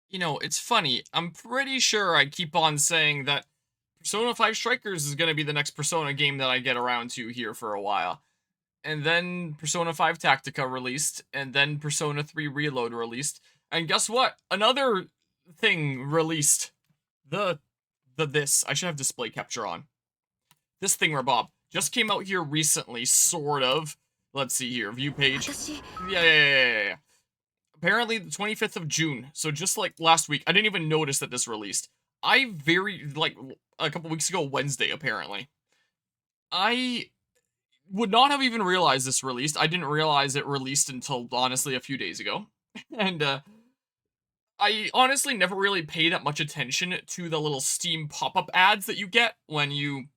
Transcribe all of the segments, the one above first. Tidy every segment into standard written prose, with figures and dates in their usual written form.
You know, it's funny. I'm pretty sure I keep on saying that Persona 5 Strikers is going to be the next Persona game that I get around to here for a while. And then Persona 5 Tactica released, and then Persona 3 Reload released. And guess what? Another thing released. The this. I should have display capture on. This thing, Bob, just came out here recently, sort of. Let's see here, view page. Yeah. Apparently the 25th of June, so just like last week, I didn't even notice that this released. Like, a couple weeks ago, Wednesday, apparently. I would not have even realized this released. I didn't realize it released until, honestly, a few days ago. And, I honestly never really pay that much attention to the little Steam pop-up ads that you get when you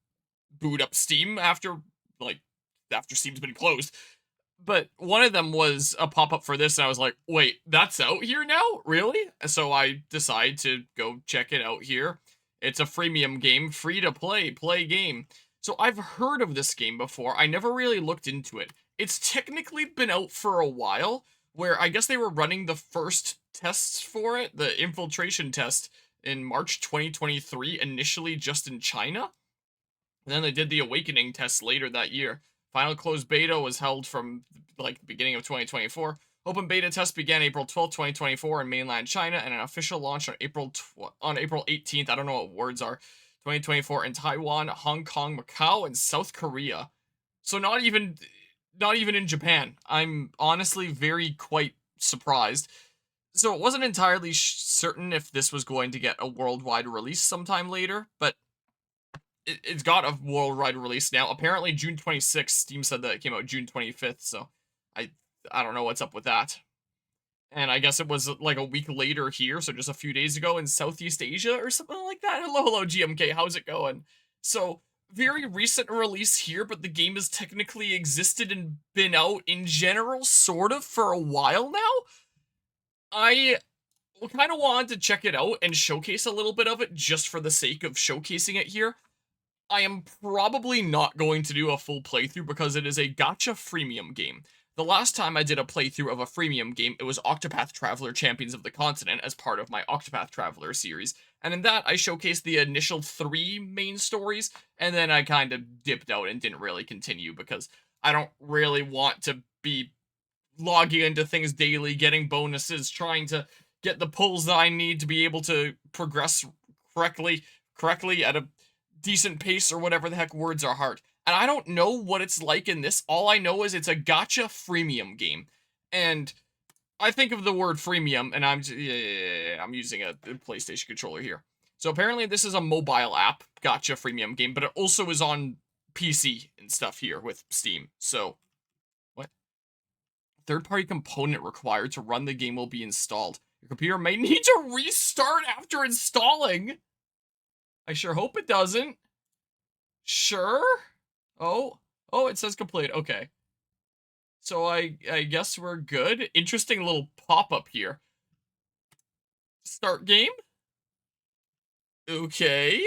boot up Steam after Steam's been closed. But one of them was a pop-up for this, and I was like, wait, that's out here now? Really? So I decide to go check it out here. It's a freemium game, free-to-play game. So I've heard of this game before. I never really looked into it. It's technically been out for a while, where I guess they were running the first tests for it, the infiltration test, in March 2023, initially just in China. And then they did the Awakening test later that year. Final closed beta was held from, like, the beginning of 2024. Open beta test began April 12th, 2024 in mainland China, and an official launch on April 18th, I don't know what words are, 2024 in Taiwan, Hong Kong, Macau, and South Korea. So not even in Japan. I'm honestly very quite surprised. So it wasn't entirely certain if this was going to get a worldwide release sometime later, but it's got a worldwide release now. Apparently June 26th, Steam said that it came out June 25th, so I don't know what's up with that. And I guess it was like a week later here, so just a few days ago in Southeast Asia or something like that. Hello, GMK, how's it going? So, very recent release here, but the game has technically existed and been out in general, sort of, for a while now. I kind of wanted to check it out and showcase a little bit of it just for the sake of showcasing it here. I am probably not going to do a full playthrough because it is a gacha freemium game. The last time I did a playthrough of a freemium game, it was Octopath Traveler Champions of the Continent as part of my Octopath Traveler series. And in that, I showcased the initial 3 main stories, and then I kind of dipped out and didn't really continue because I don't really want to be logging into things daily, getting bonuses, trying to get the pulls that I need to be able to progress correctly at a decent pace or whatever the heck words are hard. And I don't know what it's like in this. All I know is it's a gacha freemium game. And I think of the word freemium, and I'm using a PlayStation controller here. So apparently this is a mobile app gacha freemium game, but it also is on PC and stuff here with Steam. So, what? Third-party component required to run the game will be installed. Your computer may need to restart after installing. I sure hope it doesn't. Sure? Oh, it says complete. Okay. So I guess we're good. Interesting little pop-up here. Start game? Okay.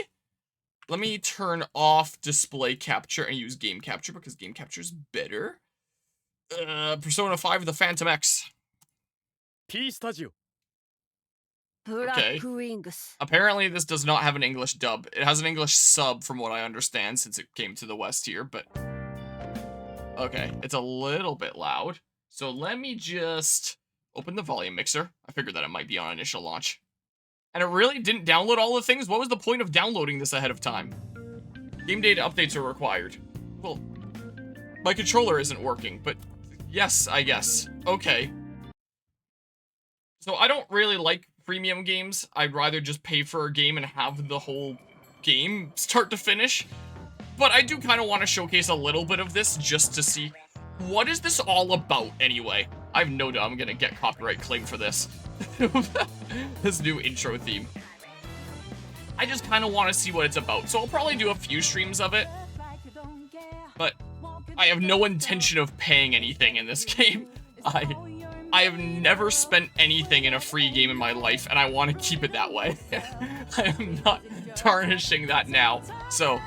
Let me turn off display capture and use game capture because game capture is better. Persona 5 The Phantom X. P-Studio. Okay. Apparently this does not have an English dub. It has an English sub from what I understand since it came to the West here, but... Okay, it's a little bit loud. So let me just open the volume mixer. I figured that it might be on initial launch. And it really didn't download all the things? What was the point of downloading this ahead of time? Game data updates are required. Well, my controller isn't working, but yes, I guess. Okay. So I don't really like freemium games. I'd rather just pay for a game and have the whole game start to finish. But I do kind of want to showcase a little bit of this just to see what is this all about anyway. I have no doubt I'm gonna get copyright claim for this. This new intro theme. I just kind of want to see what it's about, so I'll probably do a few streams of it. But I have no intention of paying anything in this game. I have never spent anything in a free game in my life, and I want to keep it that way. I am not tarnishing that now. So,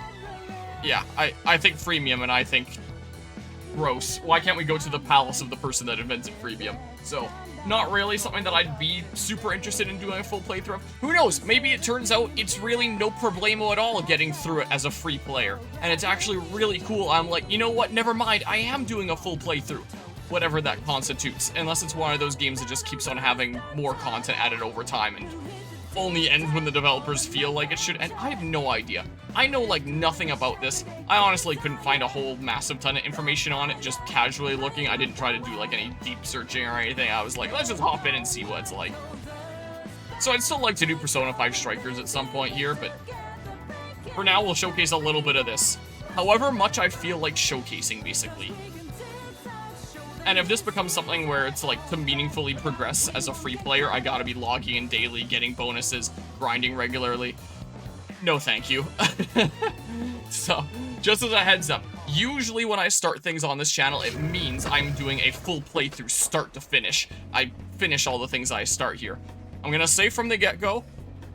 yeah, I think freemium, and I think gross. Why can't we go to the palace of the person that invented freemium? So, not really something that I'd be super interested in doing a full playthrough of. Who knows? Maybe it turns out it's really no problemo at all getting through it as a free player, and it's actually really cool. I'm like, you know what? Never mind. I am doing a full playthrough, whatever that constitutes, unless it's one of those games that just keeps on having more content added over time and only ends when the developers feel like it should end. I have no idea. I know like nothing about this. I honestly couldn't find a whole massive ton of information on it, just casually looking. I didn't try to do like any deep searching or anything. I was like, let's just hop in and see what it's like. So I'd still like to do Persona 5 Strikers at some point here, but for now we'll showcase a little bit of this. However much I feel like showcasing, basically. And if this becomes something where it's like to meaningfully progress as a free player, I gotta be logging in daily, getting bonuses, grinding regularly. No thank you. So, just as a heads up, usually when I start things on this channel, it means I'm doing a full playthrough start to finish. I finish all the things I start here. I'm gonna say from the get-go,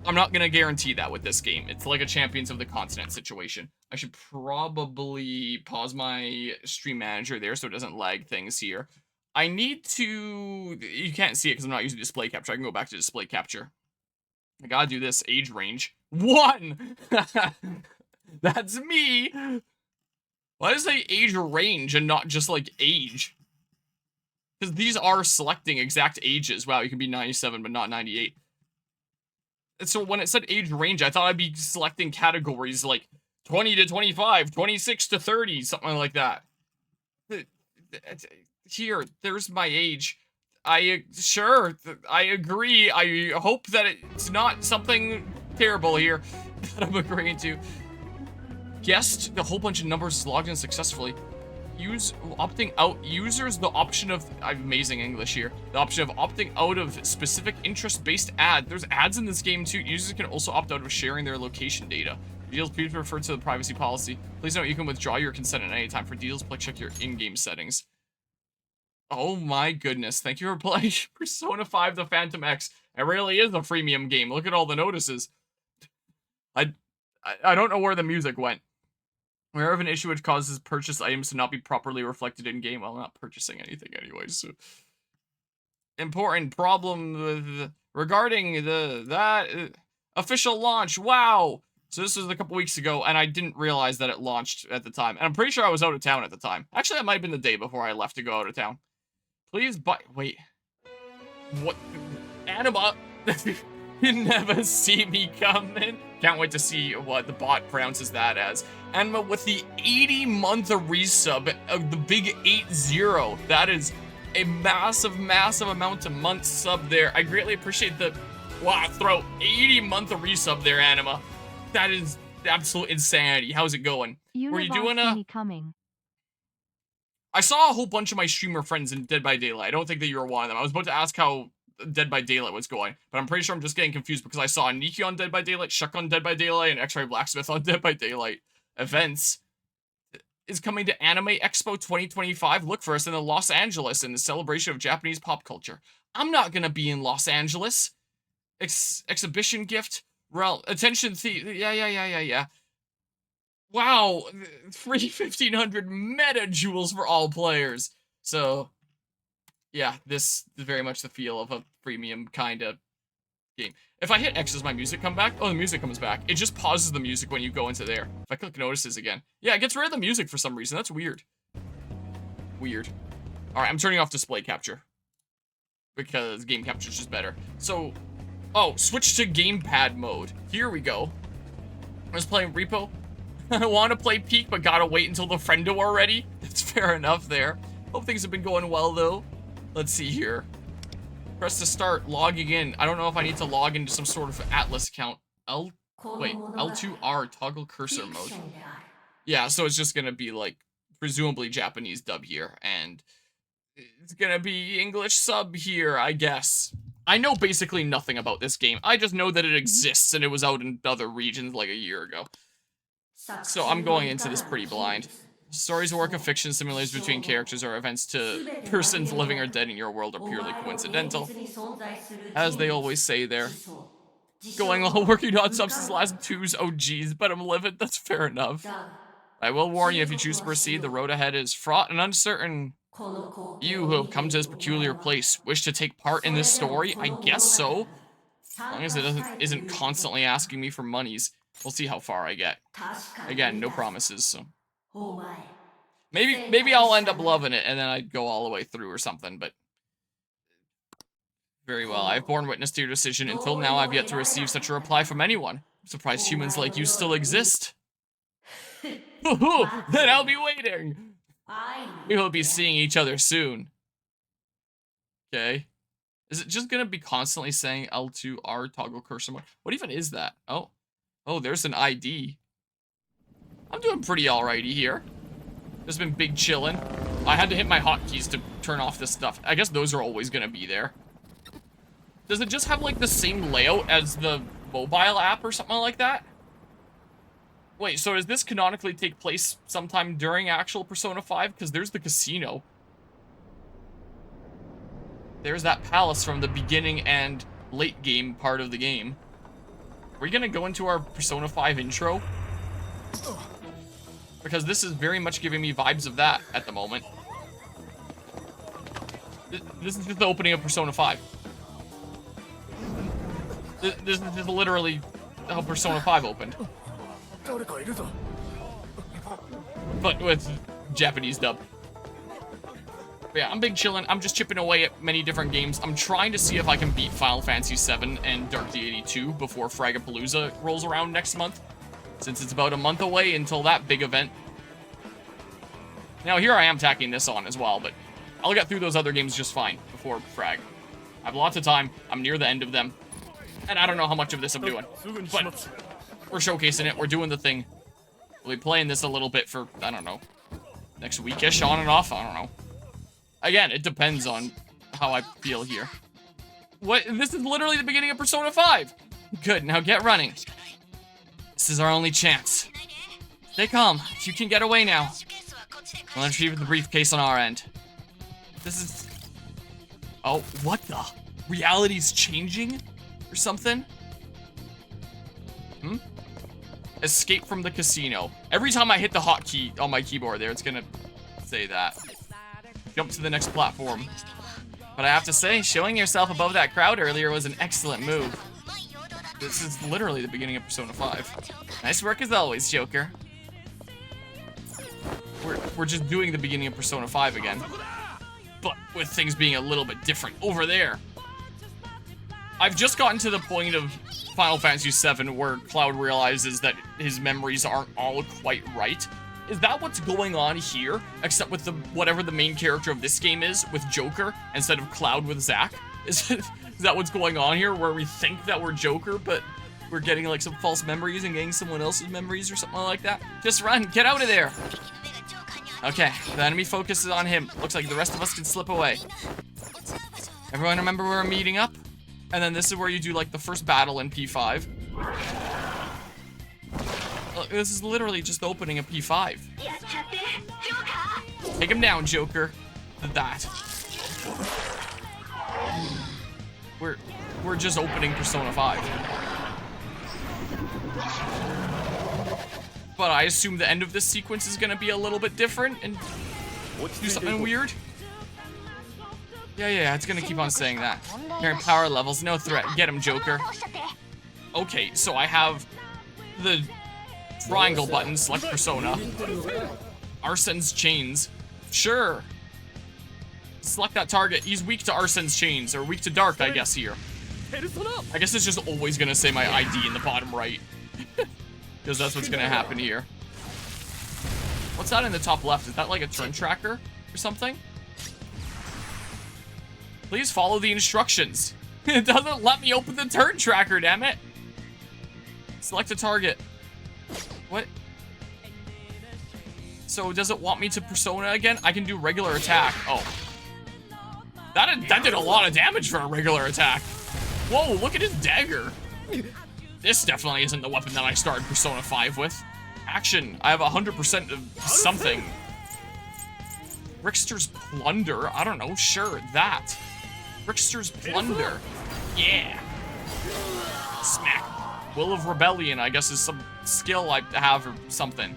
I'm not gonna guarantee that with this game. It's like a Champions of the Continent situation. I should probably pause my stream manager there so it doesn't lag things here. I need to... You can't see it because I'm not using display capture. I can go back to display capture. I gotta do this. Age range. 1! That's me! Why does it say age range and not just, like, age? Because these are selecting exact ages. Wow, you can be 97 but not 98. So when it said age range, I thought I'd be selecting categories like 20 to 25, 26 to 30, something like that. Here, there's my age. Sure, I agree. I hope that it's not something terrible here that I'm agreeing to. Guessed a whole bunch of numbers is logged in successfully. Opting out users the option of amazing English here. The option of opting out of specific interest-based ad. There's ads in this game too. Users can also opt out of sharing their location data. Details, please refer to the privacy policy. Please note you can withdraw your consent at any time. For details, please check your in-game settings. Oh my goodness. Thank you for playing Persona 5 The Phantom X. It really is a freemium game. Look at all the notices. I don't know where the music went. Aware of an issue which causes purchased items to not be properly reflected in game. Well, I'm not purchasing anything anyway, so. Important problem regarding that official launch. Wow. So this was a couple weeks ago, and I didn't realize that it launched at the time. And I'm pretty sure I was out of town at the time. Actually, that might have been the day before I left to go out of town. Please buy. Wait. What? Anima. You never see me coming. Can't wait to see what the bot pronounces that as. Anima with the 80-month resub of the big 80. That is a massive, massive amount of months sub there. I greatly appreciate the, wow, throw 80-month resub there, Anima. That is absolute insanity. How's it going? Were you doing a... I saw a whole bunch of my streamer friends in Dead by Daylight. I don't think that you were one of them. I was about to ask how Dead by Daylight was going, but I'm pretty sure I'm just getting confused because I saw Nikki on Dead by Daylight, Shuck on Dead by Daylight, and X-Ray Blacksmith on Dead by Daylight. Events is coming to Anime Expo 2025. Look for us in Los Angeles in the celebration of Japanese pop culture. I'm not gonna be in Los Angeles. Exhibition gift. Well, attention yeah. Wow, free 1500 meta jewels for all players. So, yeah, this is very much the feel of a premium kind of game. If I hit X, does my music come back? Oh, the music comes back. It just pauses the music when you go into there. If I click notices again. Yeah, it gets rid of the music for some reason. That's weird. Weird. Alright, I'm turning off display capture. Because game capture is just better. So, oh, switch to gamepad mode. Here we go. I was playing Repo. I want to play Peak, but gotta wait until the friendo are ready. That's fair enough there. Hope things have been going well, though. Let's see here. Press to start logging in. I don't know if I need to log into some sort of ATLUS account. L2R toggle cursor mode. Yeah, so it's just gonna be like presumably Japanese dub here, and it's gonna be English sub here, I guess. I know basically nothing about this game. I just know that it exists and it was out in other regions like a year ago. So I'm going into this pretty blind. Stories a work of fiction, similarities between characters or events to persons living or dead in your world are purely coincidental. As they always say there. Going on working on substance last twos, oh geez, but I'm living, that's fair enough. I will warn you, if you choose to proceed, the road ahead is fraught and uncertain. You who have come to this peculiar place wish to take part in this story? I guess so. As long as it isn't constantly asking me for monies. We'll see how far I get. Again, no promises, so. Maybe I'll end up loving it and then I'd go all the way through or something, but very well. I've borne witness to your decision. Until now, I've yet to receive such a reply from anyone. I'm surprised humans like you still exist. Then I'll be waiting. We will be seeing each other soon. Okay. Is it just gonna be constantly saying L2R toggle cursor mode? What even is that? Oh. Oh, there's an ID. I'm doing pretty alrighty here. Just been big chillin'. I had to hit my hotkeys to turn off this stuff. I guess those are always gonna be there. Does it just have like the same layout as the mobile app or something like that? Wait, so does this canonically take place sometime during actual Persona 5? Because there's the casino. There's that palace from the beginning and late game part of the game. Are we gonna go into our Persona 5 intro? Because this is very much giving me vibes of that at the moment. This is just the opening of Persona 5. This is just literally how Persona 5 opened. But with Japanese dub. But yeah, I'm big chillin'. I'm just chipping away at many different games. I'm trying to see if I can beat Final Fantasy VII and Dark Deity 2 before Fragapalooza rolls around next month, since it's about a month away until that big event. Now, here I am tacking this on as well, but I'll get through those other games just fine before Frag. I have lots of time. I'm near the end of them. And I don't know how much of this I'm doing. But we're showcasing it. We're doing the thing. We'll be playing this a little bit for, I don't know, next weekish, on and off. I don't know. Again, it depends on how I feel here. What? This is literally the beginning of Persona 5. Good, now get running. This is our only chance. Stay calm. You can get away now. We'll retrieve the briefcase on our end. This is... Oh, what the? Reality's changing? Or something? Escape from the casino. Every time I hit the hotkey on my keyboard there, it's gonna say that. Jump to the next platform. But I have to say, showing yourself above that crowd earlier was an excellent move. This is literally the beginning of Persona 5. Nice work as always, Joker. We're just doing the beginning of Persona 5 again. But with things being a little bit different over there. I've just gotten to the point of Final Fantasy VII where Cloud realizes that his memories aren't all quite right. Is that what's going on here? Except with whatever the main character of this game is, with Joker, instead of Cloud with Zack? Is that what's going on here, where we think that we're Joker, but we're getting like some false memories and getting someone else's memories or something like that? Just run, get out of there! Okay, the enemy focuses on him. Looks like the rest of us can slip away. Everyone remember where we're meeting up? And then this is where you do like the first battle in P5. Look, this is literally just the opening of P5. Take him down, Joker. That. We're just opening Persona 5. But I assume the end of this sequence is gonna be a little bit different and do something weird. Yeah, it's gonna keep on saying that. Your power levels, no threat. Get him, Joker. Okay, so I have the triangle button, select persona. Arsene's chains. Sure. Select that target. He's weak to Arsene's chains, or weak to dark, I guess, here. I guess it's just always gonna say my ID in the bottom right. Because that's what's gonna happen here. What's that in the top left? Is that like a turn tracker or something? Please follow the instructions. It doesn't let me open the turn tracker, damn it. Select a target. What? So does it want me to persona again? I can do regular attack. Oh. That did a lot of damage for a regular attack. Whoa, look at his dagger. This definitely isn't the weapon that I started Persona 5 with. Action. I have 100% of something. Rickster's Plunder. I don't know. Sure, that. Rickster's Plunder. Yeah. Smack. Will of Rebellion, I guess, is some skill I have or something.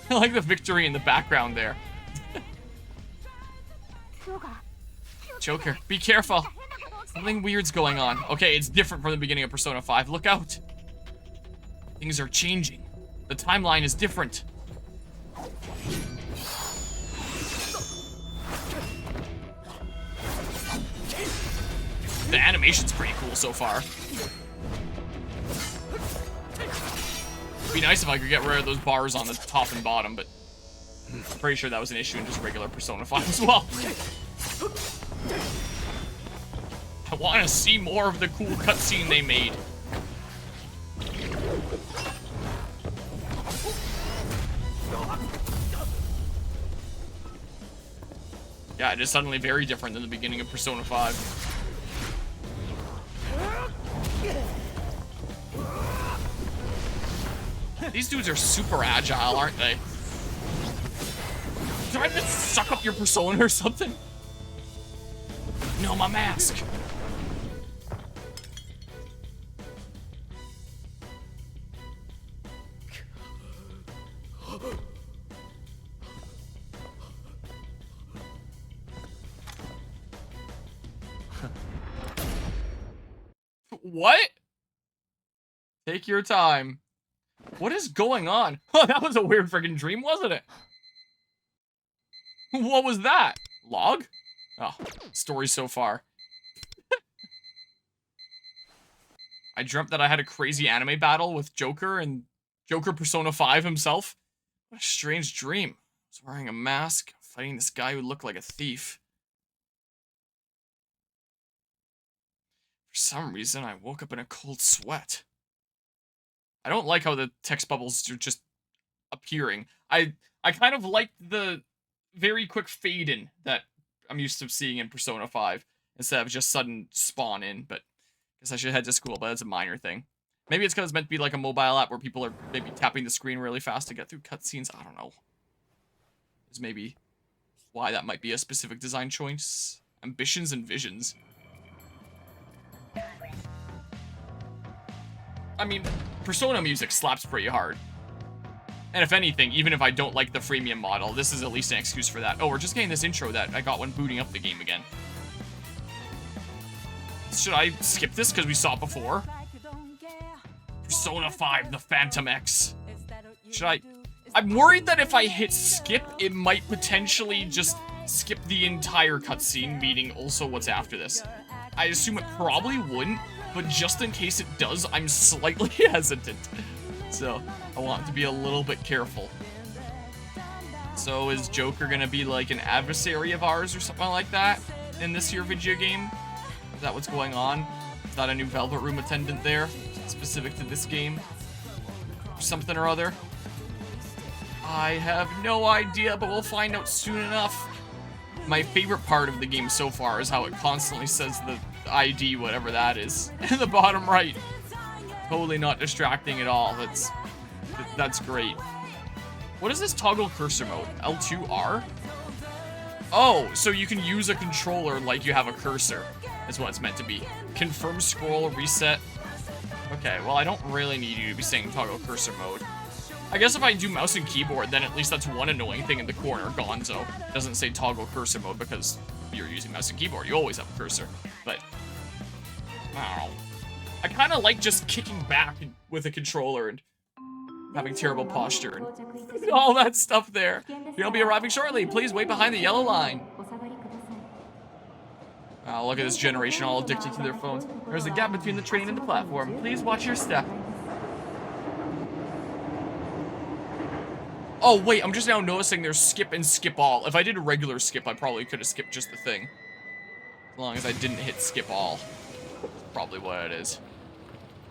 I like the victory in the background there. Joker, be careful. Something weird's going on. Okay, it's different from the beginning of Persona 5. Look out. Things are changing. The timeline is different. The animation's pretty cool so far. It'd be nice if I could get rid of those bars on the top and bottom, but I'm pretty sure that was an issue in just regular Persona 5 as well. I want to see more of the cool cutscene they made. Yeah, it is suddenly very different than the beginning of Persona 5. These dudes are super agile, aren't they? Trying to suck up your persona or something? No, my mask. What? Take your time. What is going on? Oh, that was a weird freaking dream, wasn't it? What was that? Log? Oh, story so far. I dreamt that I had a crazy anime battle with Joker and Joker Persona 5 himself. What a strange dream. I was wearing a mask, fighting this guy who looked like a thief. For some reason, I woke up in a cold sweat. I don't like how the text bubbles are just appearing. I kind of like the very quick fade in that I'm used to seeing in Persona 5 instead of just sudden spawn in, but I guess I should head to school, but that's a minor thing. Maybe it's because it's meant to be like a mobile app where people are maybe tapping the screen really fast to get through cutscenes. I don't know. Is maybe why that might be a specific design choice. Ambitions and visions. I mean, Persona music slaps pretty hard. And if anything, even if I don't like the freemium model, this is at least an excuse for that. Oh, we're just getting this intro that I got when booting up the game again. Should I skip this because we saw it before? Persona 5, the Phantom X. Should I? I'm worried that if I hit skip, it might potentially just skip the entire cutscene, meaning also what's after this. I assume it probably wouldn't, but just in case it does, I'm slightly hesitant. So, I want to be a little bit careful. So, is Joker gonna be like an adversary of ours or something like that in this here video game? Is that what's going on? Is that a new Velvet Room attendant there, specific to this game? Or something or other? I have no idea, but we'll find out soon enough. My favorite part of the game so far is how it constantly says the ID, whatever that is, in the bottom right. Totally not distracting at all. That's great. What is this toggle cursor mode? L2R? Oh, so you can use a controller like you have a cursor, is what it's meant to be. Confirm scroll, reset. Okay, well I don't really need you to be saying toggle cursor mode. I guess if I do mouse and keyboard, then at least that's one annoying thing in the corner, gonzo. It doesn't say toggle cursor mode because you're using mouse and keyboard. You always have a cursor. But, I don't know. I kind of like just kicking back with a controller and having terrible posture and all that stuff there. You'll be arriving shortly. Please wait behind the yellow line. Oh, look at this generation all addicted to their phones. There's a gap between the train and the platform. Please watch your step. Oh, wait, I'm just now noticing there's skip and skip all. If I did a regular skip, I probably could have skipped just the thing. As long as I didn't hit skip all. That's probably what it is.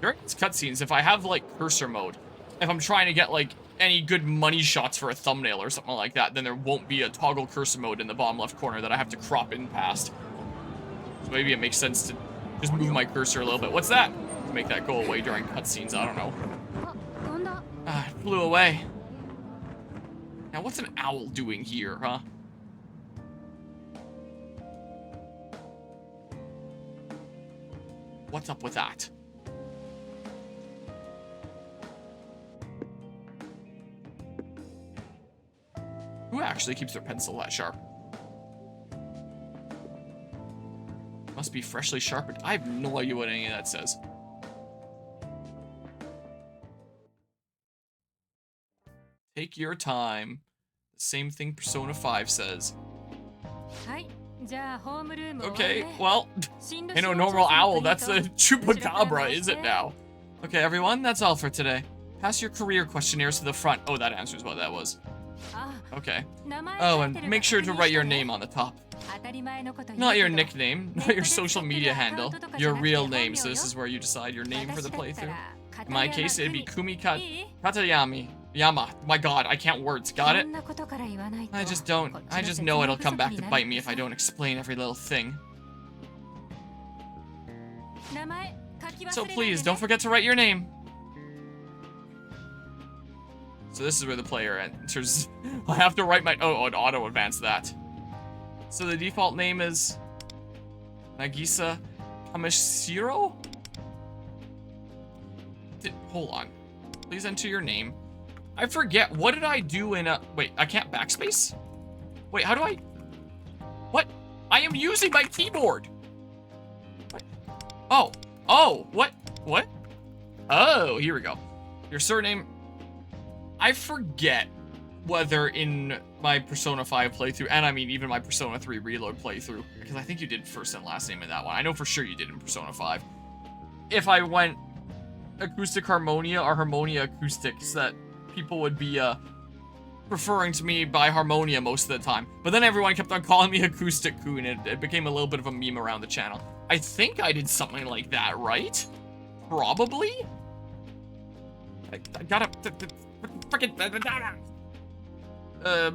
During these cutscenes, if I have, like, cursor mode, if I'm trying to get, like, any good money shots for a thumbnail or something like that, then there won't be a toggle cursor mode in the bottom left corner that I have to crop in past. So maybe it makes sense to just move my cursor a little bit. What's that? To make that go away during cutscenes, I don't know. Ah, it flew away. Now, what's an owl doing here, huh? What's up with that? Who actually keeps their pencil that sharp? be freshly sharpened. I have no idea what any of that says. Take your time. The same thing Persona 5 says. Okay, well, ain't no normal owl, that's a chupacabra, is it now? Okay, everyone, that's all for today. Pass your career questionnaires to the front. Oh, that answers what that was. Okay. Oh, and make sure to write your name on the top. Not your nickname, not your social media handle, your real name, so this is where you decide your name for the playthrough. In my case, it'd be Katayami. Yama. My god, I can't words. Got it? I just don't. I just know it'll come back to bite me if I don't explain every little thing. So please, don't forget to write your name. So this is where the player enters. I have to write my... Oh, it auto-advanced that. So the default name is... Nagisa Kamishiro? Hold on. Please enter your name. I forget. What did I do in a... Wait, I can't backspace? Wait, how do I... What? I am using my keyboard! What? Oh. Oh, what? What? Oh, here we go. Your surname... I forget whether in my Persona 5 playthrough, and I mean even my Persona 3 Reload playthrough, because I think you did first and last name in that one. I know for sure you did in Persona 5. If I went Acoustic Harmonia or Harmonia Acoustics, that people would be referring to me by Harmonia most of the time. But then everyone kept on calling me Acoustic Kun, and it became a little bit of a meme around the channel. I think I did something like that, right? Probably? I gotta... Freaking...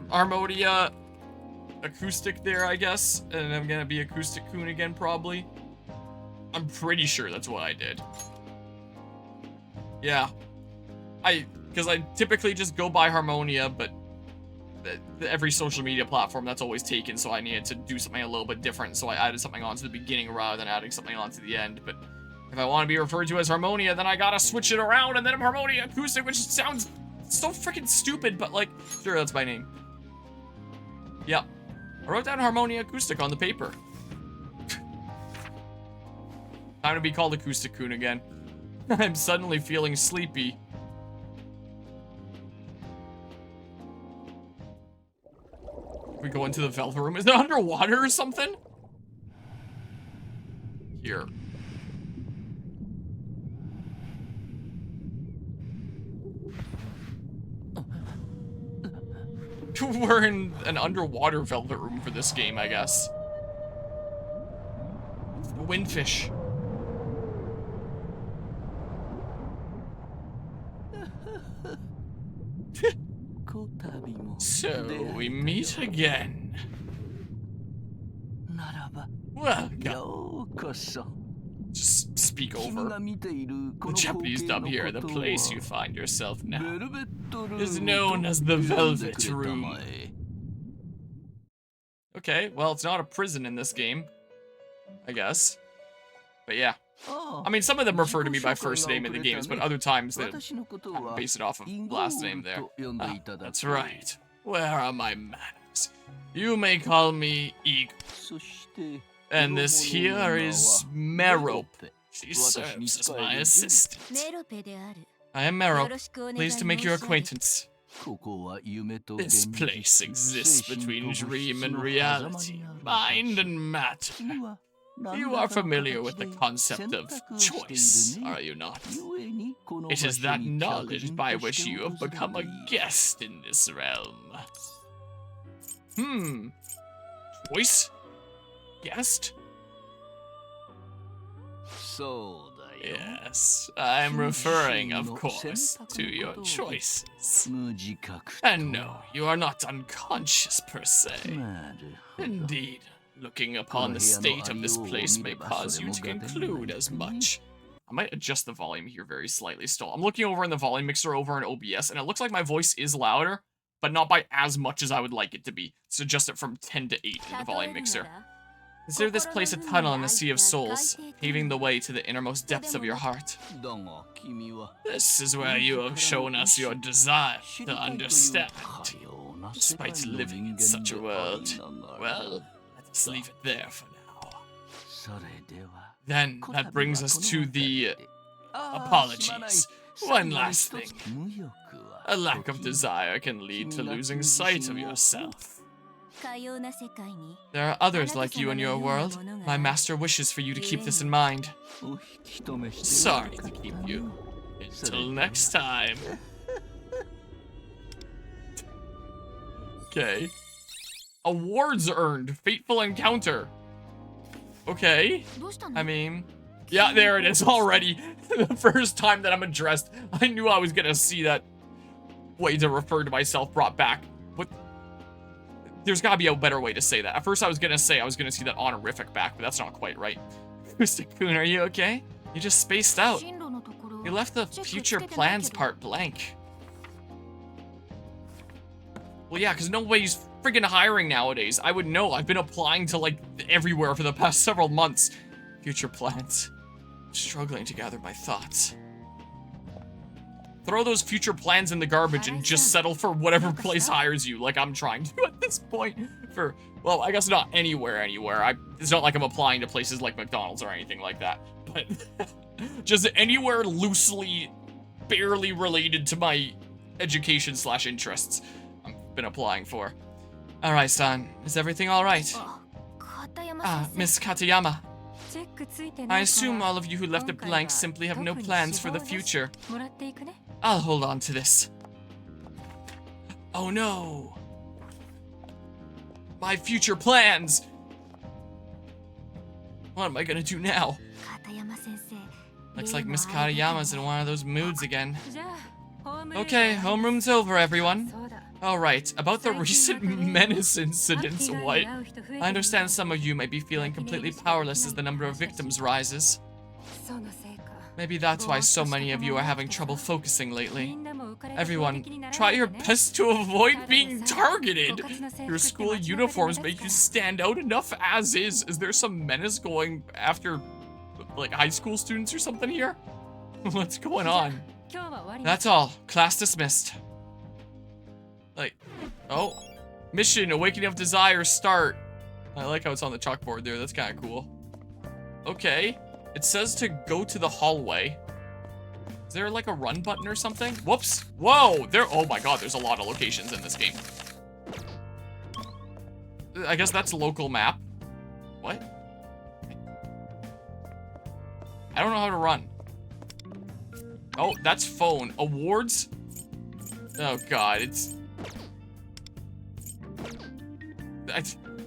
Harmonia Acoustic there, I guess. And I'm gonna be Acoustic Kun again, probably. I'm pretty sure that's what I did. Yeah. Because I typically just go by Harmonia, but every social media platform that's always taken, so I needed to do something a little bit different, so I added something onto the beginning rather than adding something onto the end. But if I want to be referred to as Harmonia, then I gotta switch it around, and then I'm Harmonia Acoustic, which sounds so freaking stupid, but like, sure, that's my name. Yep. I wrote down Harmonia Acoustic on the paper. Time to be called Acoustic Kun again. I'm suddenly feeling sleepy. We go into the Velvet Room. Is it underwater or something? Here. We're in an underwater Velvet Room for this game, I guess. The Windfish. So, we meet again. Welcome. Just speak over. The Japanese dub here, the place you find yourself now, is known as the Velvet Room. Okay, well, it's not a prison in this game, I guess. But yeah. I mean, some of them refer to me by first name in the games, but other times they base it off of last name there. Ah, that's right. Where are my manners? You may call me Eagle. And this here is Merope. She serves as my assistant. I am Merope. Pleased to make your acquaintance. This place exists between dream and reality, mind and matter. You are familiar with the concept of choice, are you not? It is that knowledge by which you have become a guest in this realm. Choice? Guest? Yes, I'm referring, of course, to your choices. And no, you are not unconscious per se. Indeed. Looking upon the state of this place may cause you to conclude as much. I might adjust the volume here very slightly still. I'm looking over in the volume mixer over in OBS, and it looks like my voice is louder, but not by as much as I would like it to be. So adjust it from 10 to 8 in the volume mixer. Consider this place a tunnel in the Sea of Souls, paving the way to the innermost depths of your heart. This is where you have shown us your desire to understand. Despite living in such a world, well, let's leave it there for now. Then that brings us to the apologies. One last thing. A lack of desire can lead to losing sight of yourself. There are others like you in your world. My master wishes for you to keep this in mind. Sorry to keep you. Until next time. Okay. Awards earned. Fateful encounter. Okay. I mean, yeah, there it is already. The first time that I'm addressed, I knew I was gonna see that way to refer to myself brought back. But there's gotta be a better way to say that. At first I was gonna say I was gonna see that honorific back, but that's not quite right. Mr. are you okay? You just spaced out. You left the future plans part blank. Well, yeah, because nobody's friggin' hiring nowadays. I would know. I've been applying to, like, everywhere for the past several months. Future plans. Struggling to gather my thoughts. Throw those future plans in the garbage and just settle for whatever place hires you, like I'm trying to at this point. For, well, I guess not anywhere. It's not like I'm applying to places like McDonald's or anything like that. But just anywhere loosely, barely related to my education/interests. Been applying for. Alright, son. Is everything alright? Miss Katayama. I assume all of you who left it blank simply have no plans for the future. I'll hold on to this. Oh no! My future plans! What am I gonna do now? Looks like Miss Katayama's in one of those moods again. Okay, homeroom's over, everyone. Alright, about the recent menace incidents, what? I understand some of you may be feeling completely powerless as the number of victims rises. Maybe that's why so many of you are having trouble focusing lately. Everyone, try your best to avoid being targeted. Your school uniforms make you stand out enough as is. Is there some menace going after, like, high school students or something here? What's going on? That's all. Class dismissed. Like, oh. Mission, Awakening of Desire, start. I like how it's on the chalkboard there. That's kind of cool. Okay. It says to go to the hallway. Is there like a run button or something? Whoops. Whoa. Oh my god, there's a lot of locations in this game. I guess that's local map. What? I don't know how to run. Oh, that's phone. Awards? Oh god, it's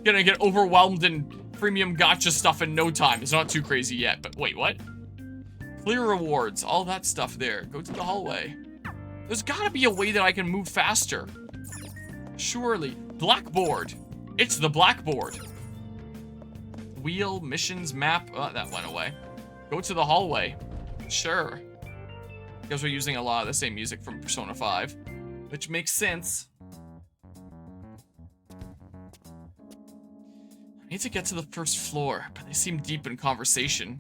gonna get overwhelmed in premium gacha stuff in no time. It's not too crazy yet, but wait, what? Clear rewards, all that stuff there. Go to the hallway. There's gotta be a way that I can move faster. Surely. Blackboard. It's the blackboard. Wheel, missions, map. Oh, that went away. Go to the hallway. Sure. Because we're using a lot of the same music from Persona 5. Which makes sense. I need to get to the first floor, but they seem deep in conversation.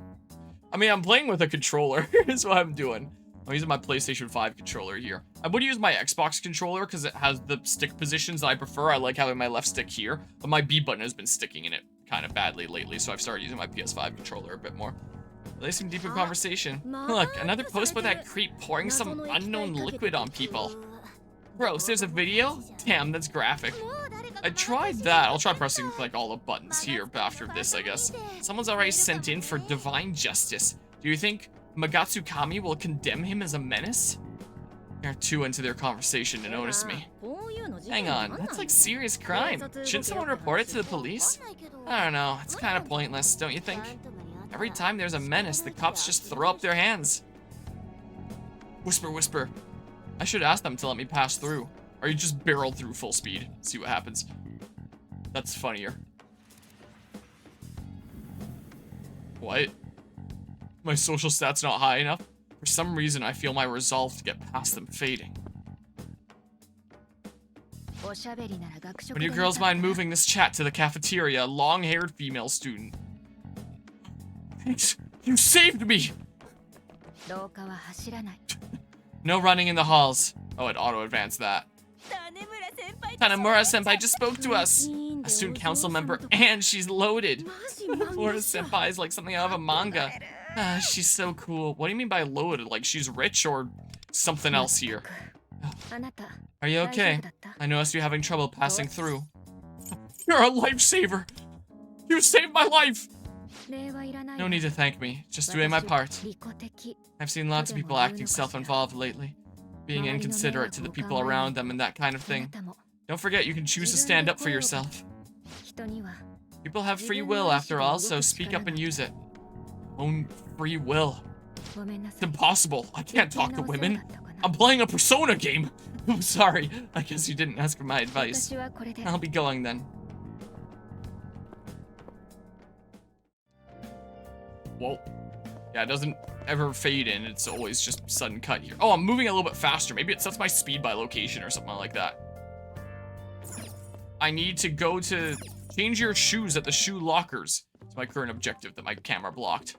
I mean, I'm playing with a controller, is what I'm doing. I'm using my PlayStation 5 controller here. I would use my Xbox controller because it has the stick positions that I prefer. I like having my left stick here, but my B button has been sticking in it kind of badly lately, so I've started using my PS5 controller a bit more. They seem deep in conversation. Look, another post by that creep pouring some unknown liquid on people. Gross, there's a video? Damn, that's graphic. I tried that. I'll try pressing, like, all the buttons here after this, I guess. Someone's already sent in for divine justice. Do you think Magatsukami will condemn him as a menace? They're too into their conversation to notice me. Hang on, that's like serious crime. Shouldn't someone report it to the police? I don't know, it's kind of pointless, don't you think? Every time there's a menace, the cops just throw up their hands. Whisper, whisper. I should ask them to let me pass through. Or you just barrel through full speed. See what happens. That's funnier. What? My social stat's not high enough? For some reason, I feel my resolve to get past them fading. Would you girls mind moving this chat to the cafeteria? Long-haired female student. Thanks. You saved me! No running in the halls. Oh, it auto-advanced that. Tanemura-senpai just spoke to us. a student council member, and she's loaded. Florida Senpai is like something out of a manga. She's so cool. What do you mean by loaded? Like she's rich or something else here? Are you okay? I noticed you're having trouble passing through. You're a lifesaver. You saved my life. No need to thank me. Just doing my part. I've seen lots of people acting self-involved lately. Being inconsiderate to the people around them and that kind of thing. Don't forget you can choose to stand up for yourself. People have free will after all, so speak up and use it. Own free will. It's impossible. I can't talk to women. I'm playing a Persona game. I'm sorry. I guess you didn't ask for my advice. I'll be going then. Whoa. Yeah, it doesn't ever fade in. It's always just sudden cut here. Oh, I'm moving a little bit faster. Maybe it sets my speed by location or something like that. I need to go to change your shoes at the shoe lockers. It's my current objective that my camera blocked.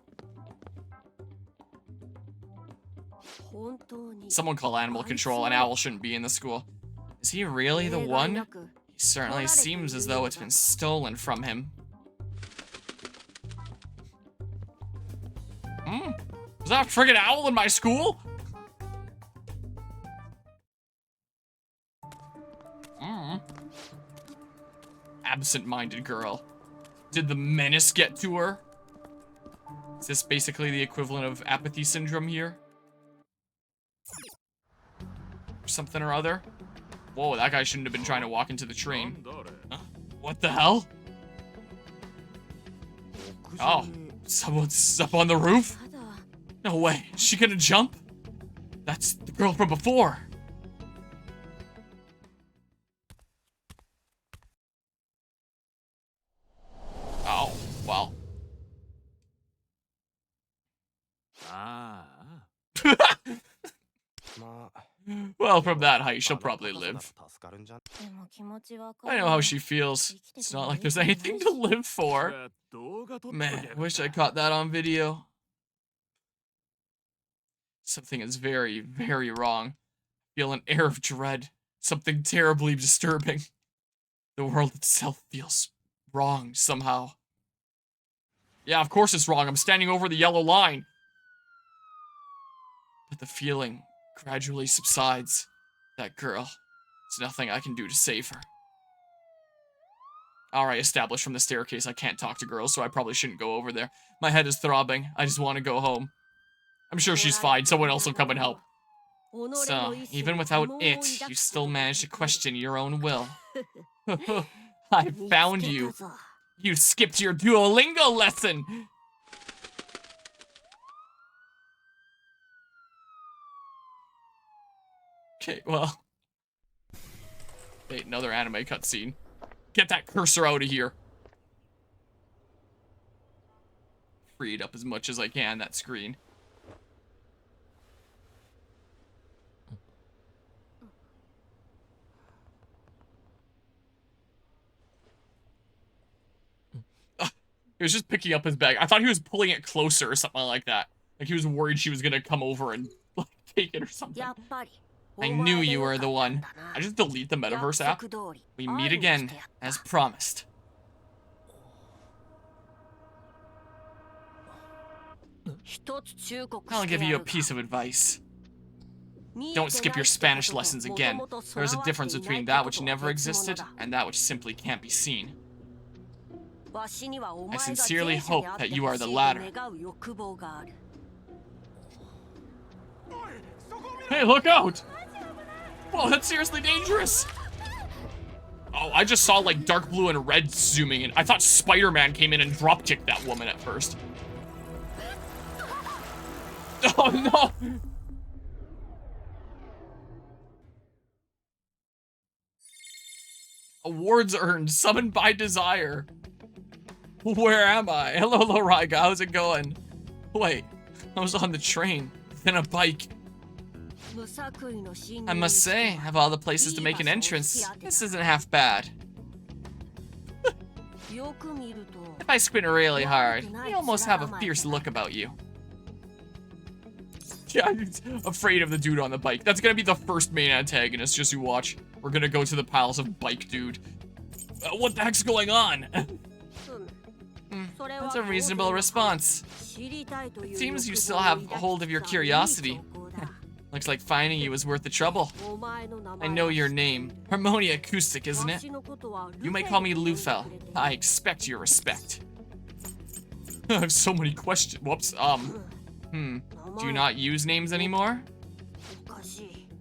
Someone call animal control. An owl shouldn't be in the school. Is he really the one? He certainly seems as though it's been stolen from him. Was that a friggin' owl in my school? Absent-minded girl. Did the menace get to her? Is this basically the equivalent of apathy syndrome here? Something or other? Whoa, that guy shouldn't have been trying to walk into the train. Huh? What the hell? Oh, someone's up on the roof? No way, is she gonna jump? That's the girl from before. Oh, well. Well, from that height, she'll probably live. I know how she feels. It's not like there's anything to live for. Man, I wish I caught that on video. Something is very, very wrong. I feel an air of dread. Something terribly disturbing. The world itself feels wrong somehow. Yeah, of course it's wrong. I'm standing over the yellow line. But the feeling gradually subsides. That girl. There's nothing I can do to save her. Alright, established from the staircase I can't talk to girls, so I probably shouldn't go over there. My head is throbbing. I just want to go home. I'm sure she's fine. Someone else will come and help. So, even without it, you still manage to question your own will. I found you. You skipped your Duolingo lesson. Okay, well. Wait, another anime cutscene. Get that cursor out of here. Free it up as much as I can, that screen. He was just picking up his bag. I thought he was pulling it closer or something like that. Like he was worried she was gonna come over and like take it or something. I knew you were the one. I just delete the Metaverse app. We meet again, as promised. I'll give you a piece of advice. Don't skip your Spanish lessons again. There's a difference between that which never existed and that which simply can't be seen. I sincerely hope that you are the latter. Hey, look out! Whoa, that's seriously dangerous! Oh, I just saw like dark blue and red zooming in. I thought Spider-Man came in and drop-kicked that woman at first. Oh no! Awards earned, summoned by desire. Where am I? Hello, Loriga, how's it going? Wait, I was on the train, then a bike. I must say, of all the places to make an entrance, this isn't half bad. If I squint really hard, you almost have a fierce look about you. Yeah, I'm afraid of the dude on the bike. That's gonna be the first main antagonist, just you watch. We're gonna go to the palace of Bike Dude. What the heck's going on? That's a reasonable response. It seems you still have a hold of your curiosity. Looks like finding you is worth the trouble. I know your name. Harmonia Acoustic, isn't it? You might call me Lufel. I expect your respect. I have so many questions. Whoops. Do you not use names anymore?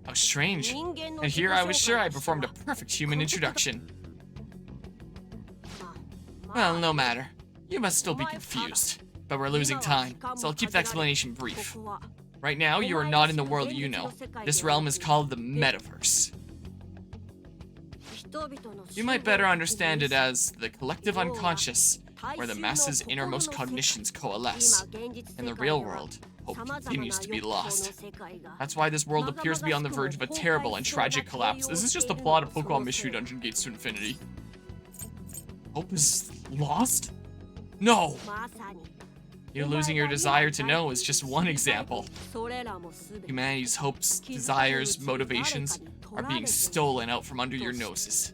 How strange. And here I was sure I performed a perfect human introduction. Well, no matter. You must still be confused. But we're losing time, so I'll keep the explanation brief. Right now, you are not in the world you know. This realm is called the Metaverse. You might better understand it as the collective unconscious, where the masses' innermost cognitions coalesce. In the real world, hope continues to be lost. That's why this world appears to be on the verge of a terrible and tragic collapse. This is just the plot of Pokemon Mystery Dungeon Gates to Infinity. Hope is lost? No! You losing your desire to know is just one example. Humanity's hopes, desires, motivations are being stolen out from under your noses.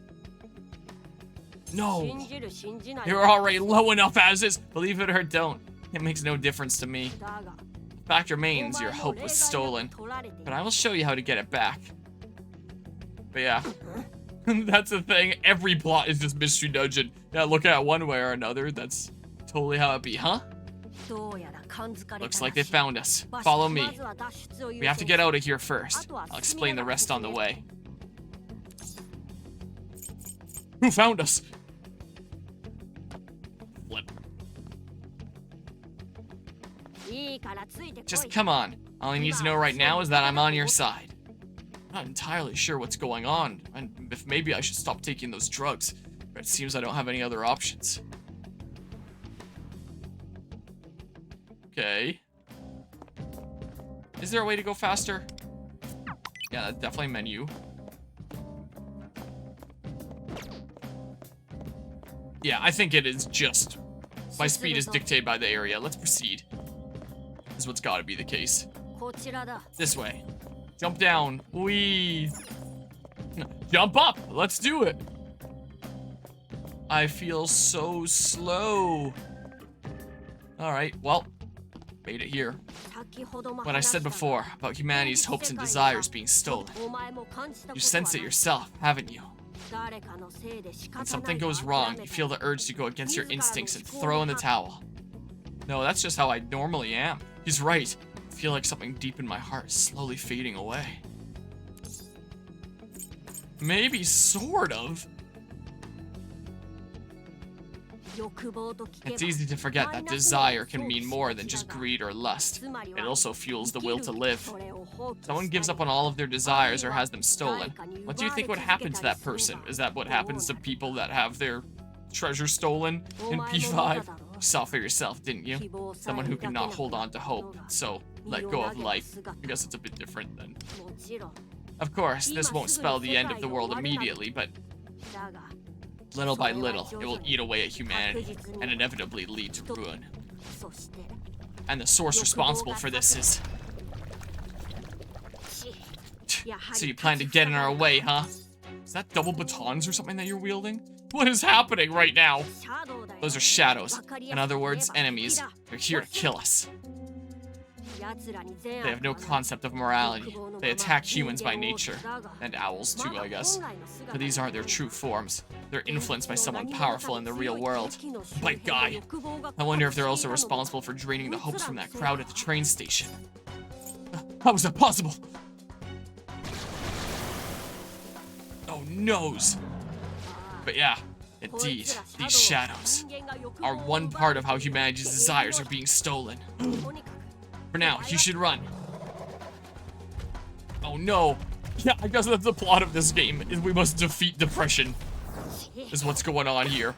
No! You're already low enough as is! Believe it or don't, it makes no difference to me. The fact remains your hope was stolen, but I will show you how to get it back. But yeah, that's the thing, every plot is just Mystery Dungeon. Yeah, look at it one way or another, that's totally how it be, huh? Looks like they found us. Follow me. We have to get out of here first. I'll explain the rest on the way. Who found us? Flip. Just come on. All I need to know right now is that I'm on your side. I'm not entirely sure what's going on, and if maybe I should stop taking those drugs, but it seems I don't have any other options. Okay. Is there a way to go faster? Yeah, that's definitely menu. Yeah, I think it is just... My speed is dictated by the area. Let's proceed. This is what's gotta be the case. This way. Jump down. Whee! Jump up! Let's do it! I feel so slow. Alright, well... Made it here. What I said before about humanity's hopes and desires being stolen. You sense it yourself, haven't you? When something goes wrong, you feel the urge to go against your instincts and throw in the towel. No, that's just how I normally am. He's right. I feel like something deep in my heart is slowly fading away. Maybe, sort of. It's easy to forget that desire can mean more than just greed or lust. It also fuels the will to live. Someone gives up on all of their desires or has them stolen. What do you think would happen to that person? Is that what happens to people that have their treasure stolen in P5? You saw for yourself, didn't you? Someone who cannot hold on to hope, so let go of life. I guess it's a bit different then. Of course, this won't spell the end of the world immediately, but little by little, it will eat away at humanity and inevitably lead to ruin. And the source responsible for this is... So you plan to get in our way, huh? Is that double batons or something that you're wielding? What is happening right now? Those are shadows. In other words, enemies. They're here to kill us. They have no concept of morality. They attack humans by nature. And owls too, I guess. But these aren't their true forms. They're influenced by someone powerful in the real world. Bite guy. I wonder if they're also responsible for draining the hopes from that crowd at the train station. How is that possible? Oh, noes. But yeah, indeed, these shadows are one part of how humanity's desires are being stolen. For now, you should run. Oh no. Yeah, I guess that's the plot of this game, is we must defeat depression. Is what's going on here.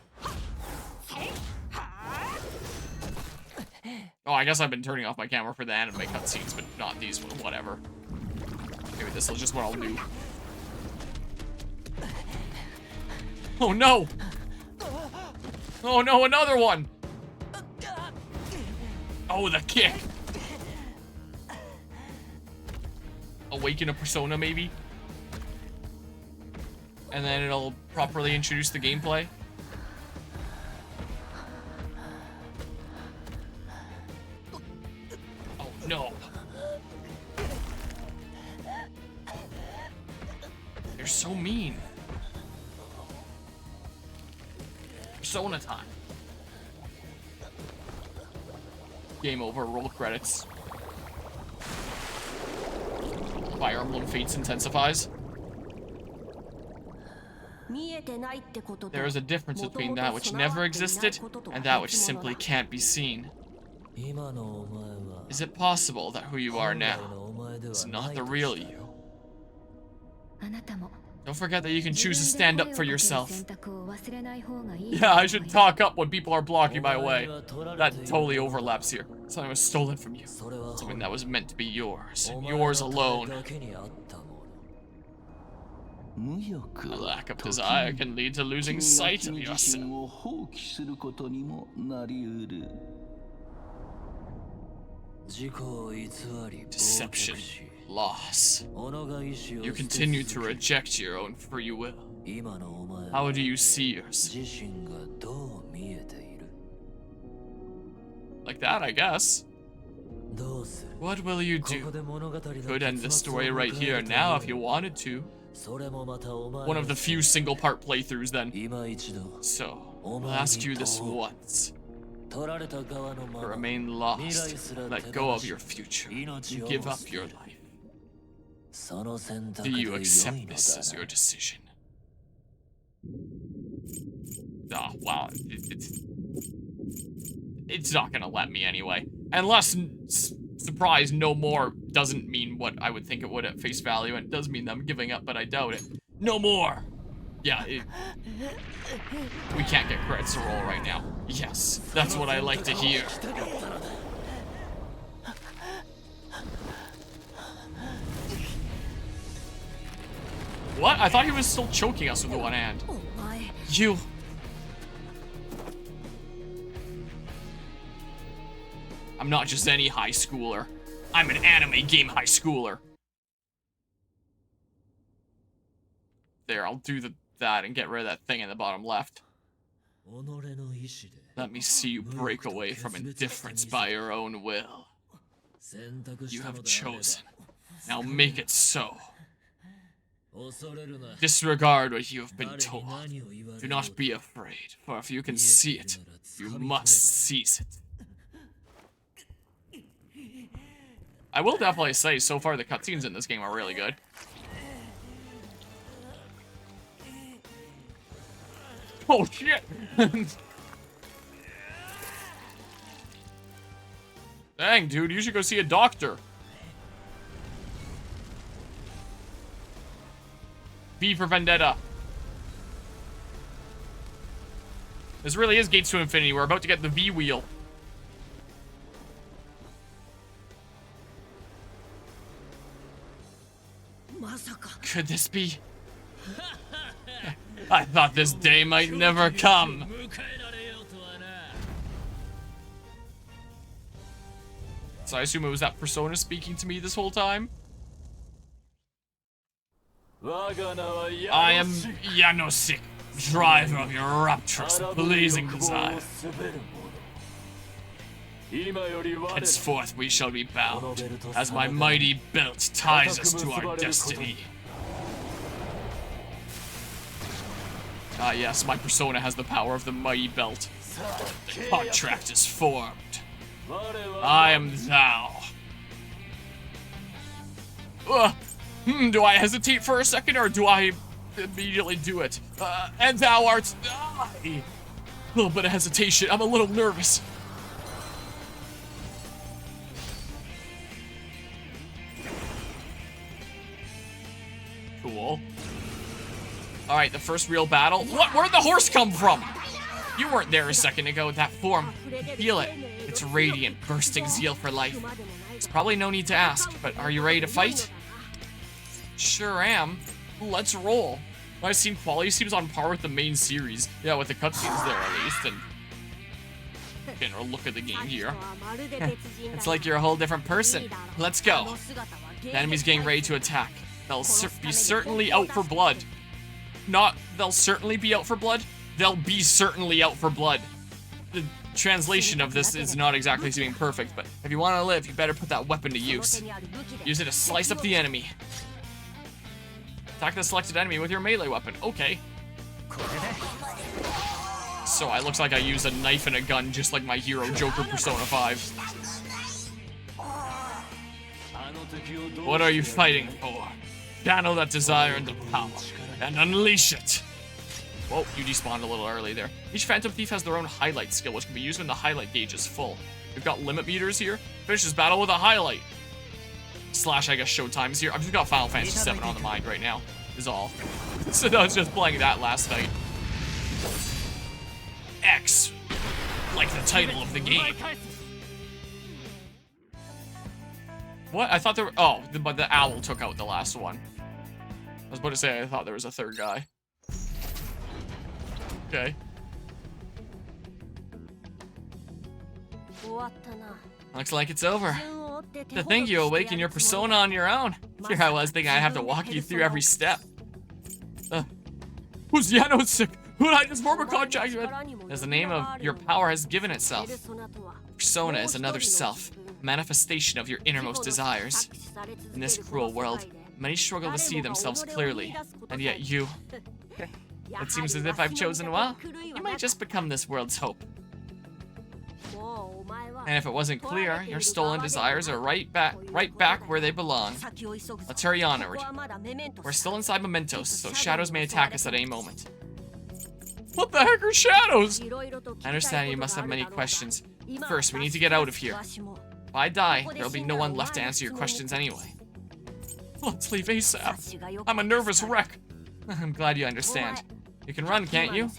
Oh, I guess I've been turning off my camera for the anime cutscenes, but not these, whatever. Maybe this is just what I'll do. Oh no! Oh no, another one! Oh, the kick! Awaken a persona, maybe? And then it'll properly introduce the gameplay. You're so mean. Persona time. Game over, roll credits. Fire Emblem Fates intensifies. There is a difference between that which never existed and that which simply can't be seen. Is it possible that who you are now is not the real you? Don't forget that you can choose to stand up for yourself. Yeah, I should talk up when people are blocking my way. That totally overlaps here. Something was stolen from you. Something that was meant to be yours, and yours alone. A lack of desire can lead to losing sight of yourself. Deception. Loss. You continue to reject your own free will. How do you see yourself? Like that, I guess. What will you do? Could end the story right here and now if you wanted to. One of the few single-part playthroughs, then. So, I'll ask you this once. To remain lost, let go of your future, and give up your life. Do you accept this as your decision? Oh, wow. It's not gonna let me anyway. Unless, surprise, no more doesn't mean what I would think it would at face value, and it does mean that I'm giving up, but I doubt it. No more! Yeah, we can't get credits to roll right now. Yes, that's what I like to hear. What? I thought he was still choking us with the one hand. You... I'm not just any high schooler. I'm an anime game high schooler. There, I'll do that and get rid of that thing in the bottom left. Let me see you break away from indifference by your own will. You have chosen. Now make it so. Disregard what you have been told. Do not be afraid, for if you can see it, you must seize it. I will definitely say, so far the cutscenes in this game are really good. Oh shit! Dang, dude, you should go see a doctor. V for Vendetta. This really is Gates to Infinity. We're about to get the V wheel. Could this be? I thought this day might never come. So I assume it was that persona speaking to me this whole time? I am Yanosik, driver of your rapturous, blazing desire. Henceforth we shall be bound, as my mighty belt ties us to our destiny. Ah yes, my persona has the power of the mighty belt. The contract is formed. I am thou. Do I hesitate for a second, or do I immediately do it? And thou art I. A little bit of hesitation. I'm a little nervous. Cool. Alright, the first real battle. What? Where'd the horse come from? You weren't there a second ago with that form. Feel it. It's radiant, bursting zeal for life. There's probably no need to ask, but are you ready to fight? Sure am. Let's roll. My scene quality seems on par with the main series. Yeah, with the cutscenes there at least, and general look at the game here. It's like you're a whole different person. Let's go. The enemy's getting ready to attack. They'll be certainly out for blood. Not, they'll certainly be out for blood. They'll be certainly out for blood. The translation of this is not exactly seeming perfect, but if you want to live, you better put that weapon to use. Use it to slice up the enemy. Attack the selected enemy with your melee weapon. Okay. So it looks like I use a knife and a gun just like my hero Joker Persona 5. What are you fighting for? Channel that desire into power and unleash it. Whoa, you despawned a little early there. Each Phantom Thief has their own highlight skill, which can be used when the highlight gauge is full. We've got limit meters here. Finish this battle with a highlight. Slash, I guess, show times here. I've just got Final Fantasy VII on the mind right now, is all. So I was just playing that last night. X, like the title of the game. What? I thought there were, oh, but the owl took out the last one. I was about to say I thought there was a third guy. Okay. Looks like it's over. To think you awaken your persona on your own. Here I was thinking I'd have to walk you through every step. Who's Yanosik? Who did I just form a contract with? As the name of your power has given itself. Persona is another self, a manifestation of your innermost desires. In this cruel world, many struggle to see themselves clearly, and yet you... It seems as if I've chosen well. You might just become this world's hope. And if it wasn't clear, your stolen desires are right back where they belong. Let's hurry onward. We're still inside Mementos, so shadows may attack us at any moment. What the heck are shadows? I understand you must have many questions. First, we need to get out of here. If I die, there'll be no one left to answer your questions anyway. Let's leave ASAP. I'm a nervous wreck. I'm glad you understand. You can run, can't you?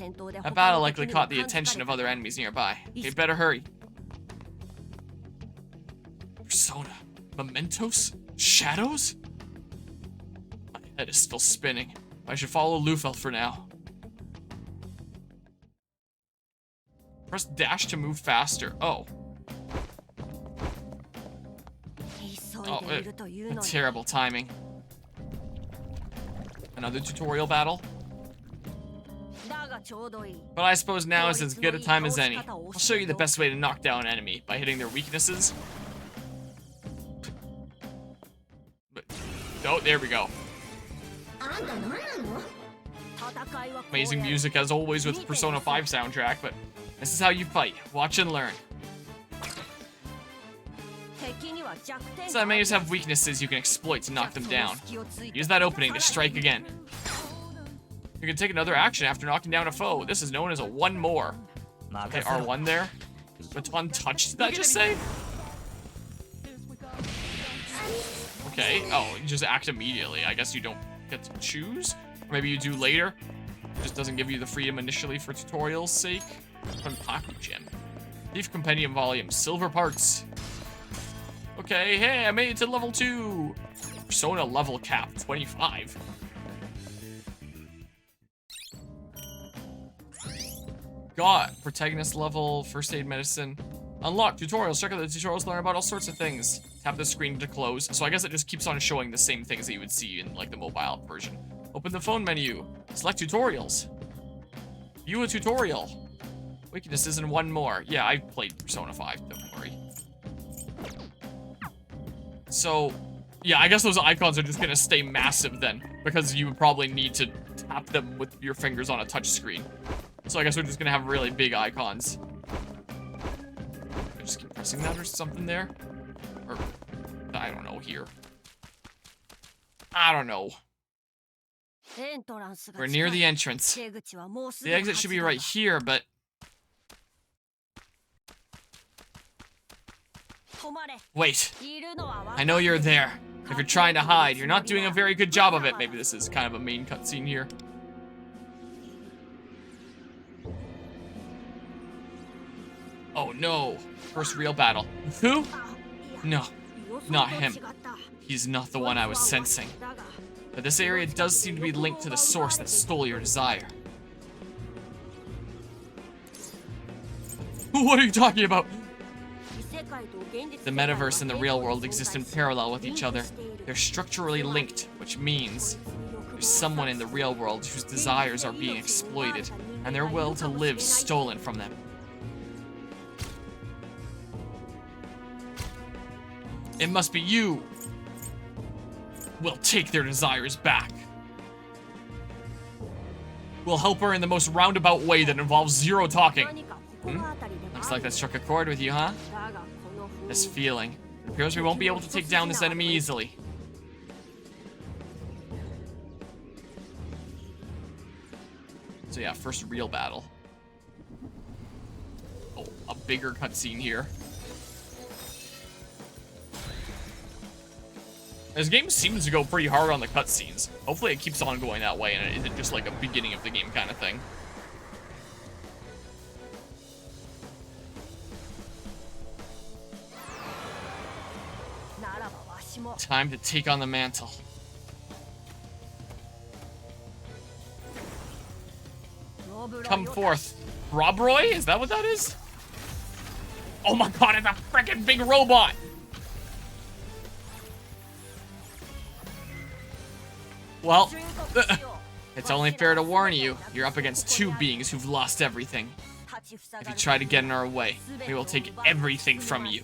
That battle likely caught the attention of other enemies nearby. You better hurry. Persona. Mementos? Shadows? My head is still spinning. I should follow Lufel for now. Press dash to move faster. Oh. Oh, terrible timing. Another tutorial battle? But I suppose now is as good a time as any. I'll show you the best way to knock down an enemy, by hitting their weaknesses. But, oh, there we go. Amazing music as always with Persona 5 soundtrack, but this is how you fight. Watch and learn. Some enemies have weaknesses you can exploit to knock them down. Use that opening to strike again. You can take another action after knocking down a foe. This is known as a one more. Okay, R1 there. Baton touch, did that just say? Okay, oh, you just act immediately. I guess you don't get to choose. Or maybe you do later. Just doesn't give you the freedom initially for tutorial's sake. Konpaku Gem. Thief Compendium Volume, silver parts. Okay, hey, I made it to level 2. Persona level cap, 25. Got protagonist level, first aid medicine. Unlock tutorials. Check out the tutorials, learn about all sorts of things. Tap the screen to close. So I guess it just keeps on showing the same things that you would see in like the mobile version. Open the phone menu. Select tutorials. View a tutorial. Weaknesses and one more. Yeah, I played Persona 5, don't worry. So, yeah, I guess those icons are just gonna stay massive then, because you would probably need to tap them with your fingers on a touch screen. So I guess we're just gonna have really big icons. Just keep pressing that or something there? Or, I don't know, here. I don't know. We're near the entrance. The exit should be right here, but... Wait. I know you're there. If you're trying to hide, you're not doing a very good job of it. Maybe this is kind of a main cutscene here. Oh no. First real battle. Who? No. Not him. He's not the one I was sensing. But this area does seem to be linked to the source that stole your desire. What are you talking about? The metaverse and the real world exist in parallel with each other. They're structurally linked, which means there's someone in the real world whose desires are being exploited, and their will to live stolen from them. It must be you. We'll take their desires back. We'll help her in the most roundabout way that involves zero talking. Looks like that struck a chord with you, huh? This feeling. It appears we won't be able to take down this enemy easily. So yeah, first real battle. Oh, a bigger cutscene here. This game seems to go pretty hard on the cutscenes. Hopefully it keeps on going that way and it isn't just like a beginning of the game kind of thing. Time to take on the mantle. Come forth. Robroy? Is that what that is? Oh my god, it's a freaking big robot! Well, it's only fair to warn you, you're up against two beings who've lost everything. If you try to get in our way, we will take everything from you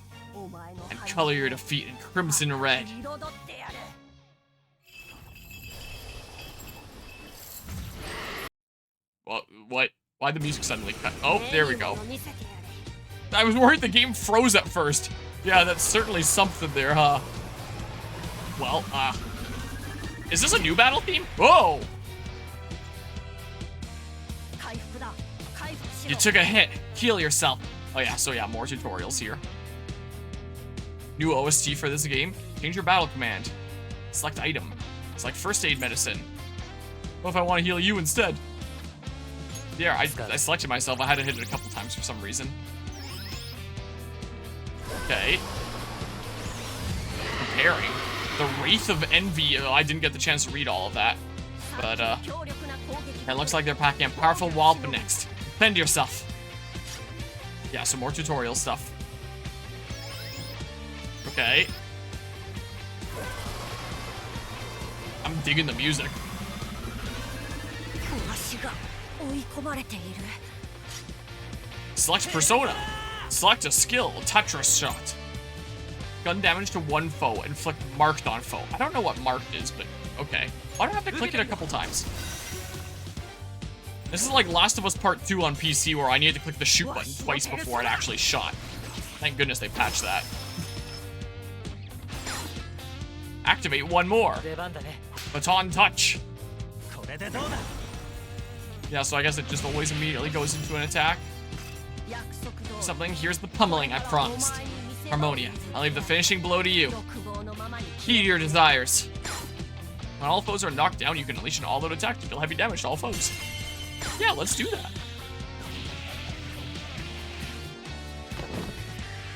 and color your defeat in crimson red. What? Why'd the music suddenly cut? Oh, there we go. I was worried the game froze at first. Yeah, that's certainly something there, huh? Well, is this a new battle theme? Whoa! You took a hit. Heal yourself. Oh yeah, so yeah, more tutorials here. New OST for this game. Change your battle command. Select item. Select first aid medicine. What if I want to heal you instead? Yeah, I selected myself. I had to hit it a couple times for some reason. Okay. Preparing. The Wraith of Envy. Oh, I didn't get the chance to read all of that. But, it looks like they're packing a powerful wallop next. Defend yourself. Yeah, some more tutorial stuff. Okay. I'm digging the music. Select persona. Select a skill. Tetris shot. Gun damage to one foe. Inflict marked on foe. I don't know what marked is, but okay. Why do I have to click it a couple times? This is like Last of Us Part 2 on PC where I needed to click the shoot button twice before it actually shot. Thank goodness they patched that. Activate one more. Baton touch. Yeah, so I guess it just always immediately goes into an attack. Something. Here's the pummeling I promised. Harmonia, I'll leave the finishing blow to you. Heed your desires. When all foes are knocked down, you can unleash an all-out attack to deal heavy damage to all foes. Yeah, let's do that.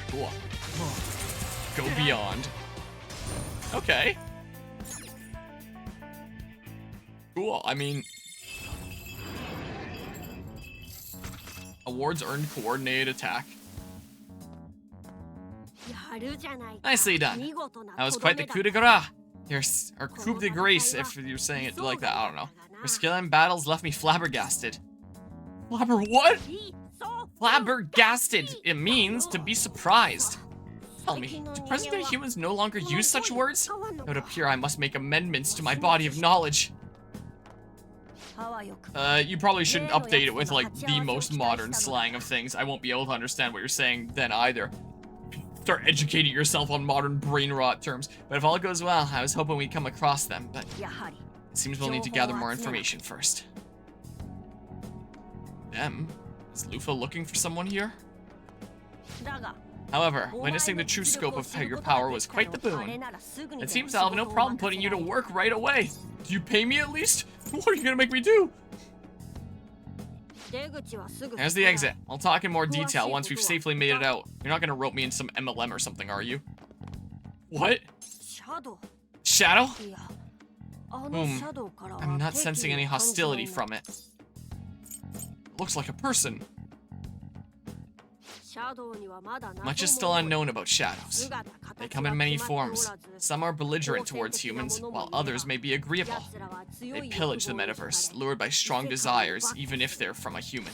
Cool. Go beyond. Okay. Cool, I mean... Awards earned coordinated attack. Nicely done. That was quite the coup de grace. Or coup de grace, if you're saying it like that. I don't know. Your skill in battles left me flabbergasted. What? Flabbergasted. It means to be surprised. Tell me, do present-day humans no longer use such words? It would appear I must make amendments to my body of knowledge. You probably shouldn't update it with, like, the most modern slang of things. I won't be able to understand what you're saying then either. Start educating yourself on modern brain rot terms. But if all goes well, I was hoping we'd come across them, but it seems we'll need to gather more information first. Them? Is Lufa looking for someone here? However, witnessing the true scope of your power was quite the boon. It seems I'll have no problem putting you to work right away. Do you pay me at least? What are you gonna make me do? There's the exit. I'll talk in more detail once we've safely made it out. You're not gonna rope me in some MLM or something, are you? What? Shadow? I'm not sensing any hostility from it. Looks like a person. Much is still unknown about shadows. They come in many forms. Some are belligerent towards humans, while others may be agreeable. They pillage the metaverse, lured by strong desires, even if they're from a human.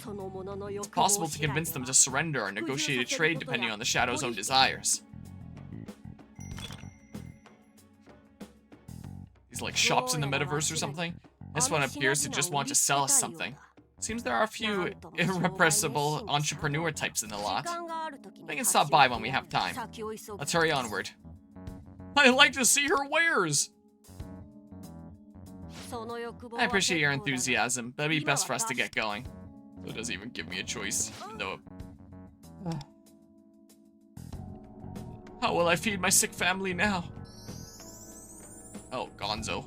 It's possible to convince them to surrender or negotiate a trade depending on the shadow's own desires. These like shops in the metaverse or something? This one appears to just want to sell us something. Seems there are a few irrepressible entrepreneur types in the lot. They can stop by when we have time. Let's hurry onward. I'd like to see her wares! I appreciate your enthusiasm, but it'd be best for us to get going. So it doesn't even give me a choice, even though... How will I feed my sick family now? Oh, Gonzo.